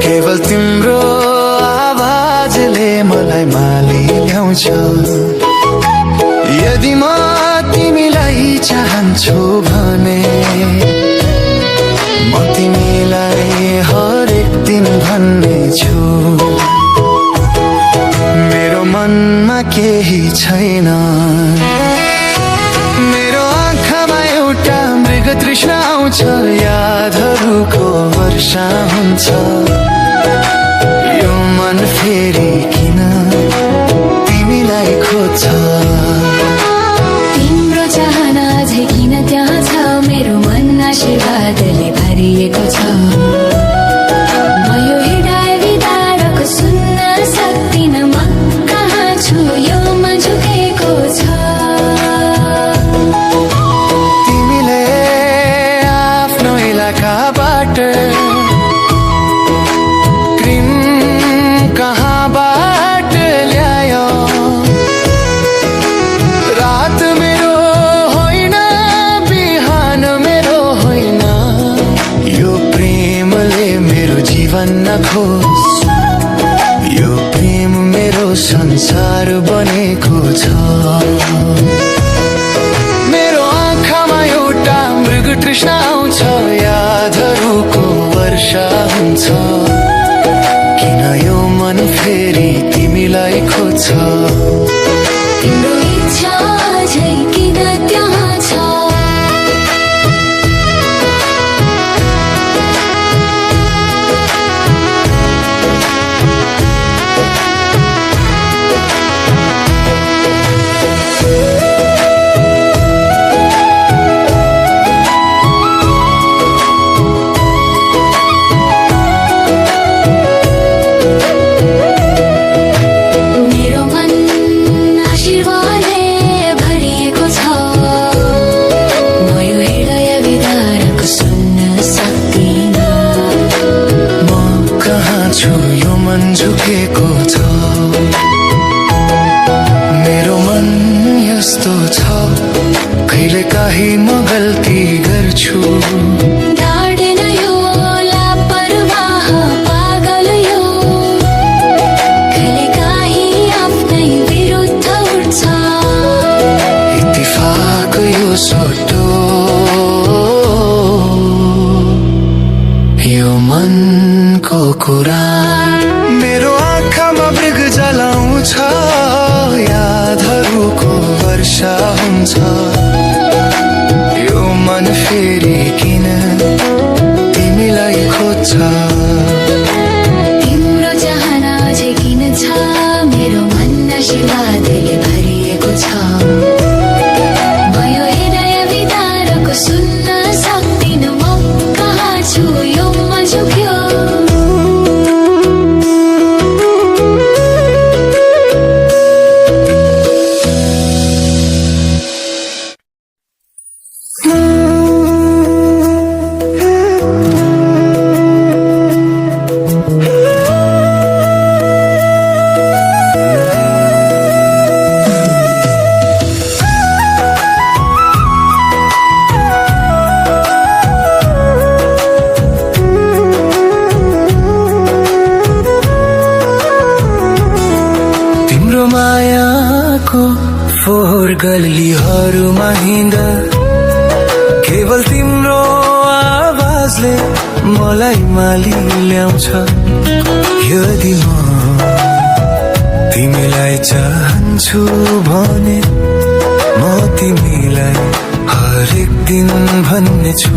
केवल तिम्रो आवाजले मलाई माली ल्याउँछ यदि म तिमीलाई चाहन्छु भने म तिमीलाई हरेक दिन भन्ने छु मेरो मनमा केही छैन मेरो आँखामा एउटा मृग तृष्णा आउँछ यादहरूको वर्षा हुन्छ यो मन फेरि किन तिमीलाई खोज्छ तिम्रो चाहना झै किन त्यहाँ छ मेरो मन आशीर्वादले भरिएको छ म यो हृदय विदारक सुन्न सक्दिन म कहाँ छु यो म झुकेको छ तिमीले आफ्नो इलाकाबाट क्रिम कहाँबाट ल्यायो रात मेरो होइन बिहान मेरो होइन यो प्रेमले मेरो जीवन नखोस् यो प्रेम मेरो संसार बनेको छ मेरो आँखामा एउटा मृग तृष्णा आउँछ यादहरूको वर्षा हुन्छ किन यो मन फेरि तिमीलाई खोज्छ तिम्रो इच्छा झै किन त्यहाँ छ मेरो मन आशीर्वादले भरिएको छ म यो हृदय विदारक सुन्न सक्दिन म कहाँ छु यो मन झुकेको छ मेरो मन यस्तो छ कहिले काहीँ म गल्ती गर्छु डाडेन यो लापरवाह पागल यो कहिलेकाहीँ आफ्नै विरुद्ध उठ्छ इत्तिफाक यो सोटो यो मनको कुरा मेरो आँखामा मृग जलाउँछ यादहरूको वर्षा हुन्छ यो मन फेरि किन तिमीलाई खोज्छ तिम्रो चाहना झै किन छ मेरो मन आशीर्वादले भरिएको छ म यो हृदय विदारक सुन्न सक्दिन म कहाँ छु यो म झुक्यो तिम्रो मायाको फोहोर गल्लीहरूमा हिँड्दा केवल तिम्रो आवाजले मलाई माली ल्याउँछ यदि म तिमीलाई चाहन्छु भने म तिमीलाई हरेक दिन भन्ने छु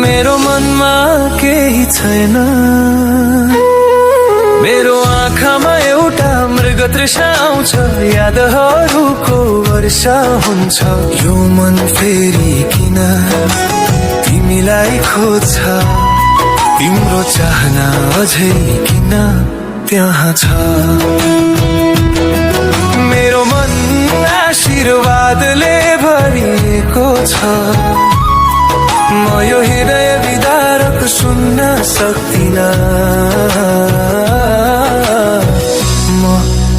मेरो मनमा केही छैन मेरो आँखामा एउटा मृग तृष्णा आउँछ यादहरूको वर्षा हुन्छ यो मन फेरि किन तिमीलाई खोज्छ तिम्रो चाहना अझै किन त्यहाँ छ मेरो मन आशीर्वादले भरिएको छ म यो हृदय विदारक सुन्न सक्दिन म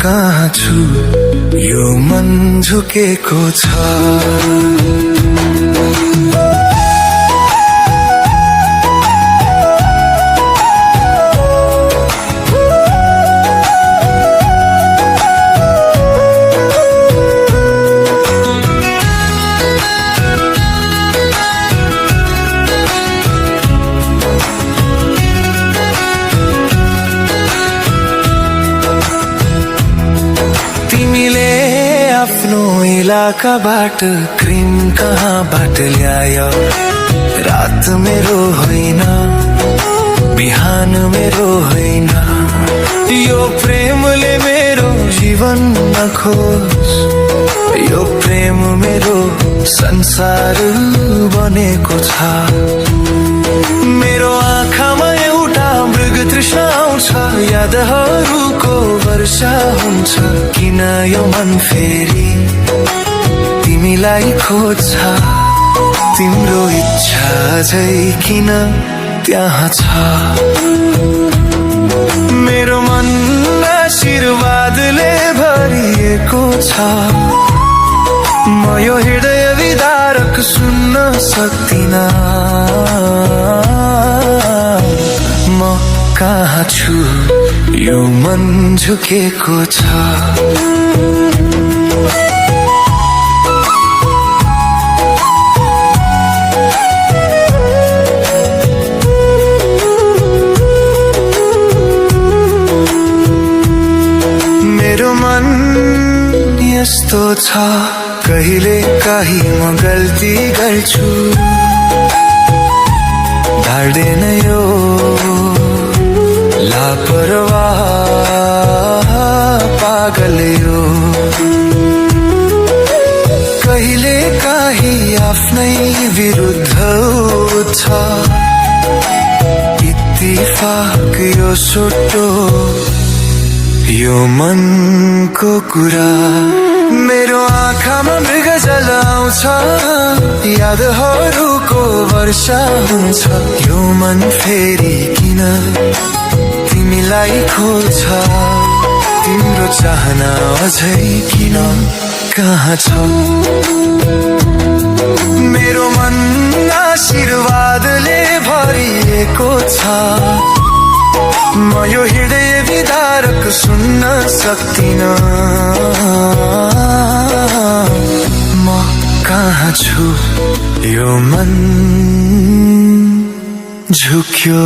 कहाँ छु यो मन झुकेको छ वनिलाका बाट क्रीम कहाँबाट ल्यायो रात मेरो होइन बिहान मेरो होइन यो प्रेमले मेरो जीवन नखोस् यो प्रेम मेरो संसार बनेको छ मेरो आँखामा एउटा मृग तृष्णा आउँछ यादहरूको वर्षा हुन्छ किन यो मन फेरि तिमीलाई खोज्छ तिम्रो इच्छा झै किन त्यहाँ छ मेरो मन आशीर्वादले भरिएको छ म यो हृदय विदारक सुन्न सक्दिन म कहाँ छु यो मन झुकेको छ यस्तो छ कहिले काहीँ म गल्ती गर्छु ढाड्दैन यो लापरवाह पागल यो कहिले काहीँ आफ्नै विरुद्ध उठ्छ इत्तिफाक यो सोटो यो मनको कुरा मेरो आँखामा मृग जलाउँछ यादहरूको वर्षा हुन्छ यो मन फेरि किन तिमीलाई खोज्छ तिम्रो चाहना अझै किन कहाँ छ मेरो मन आशीर्वादले भरिएको छ म यो हृदय विदारक सुन्न सक्दिन म कहाँ छु यो मन झुक्यो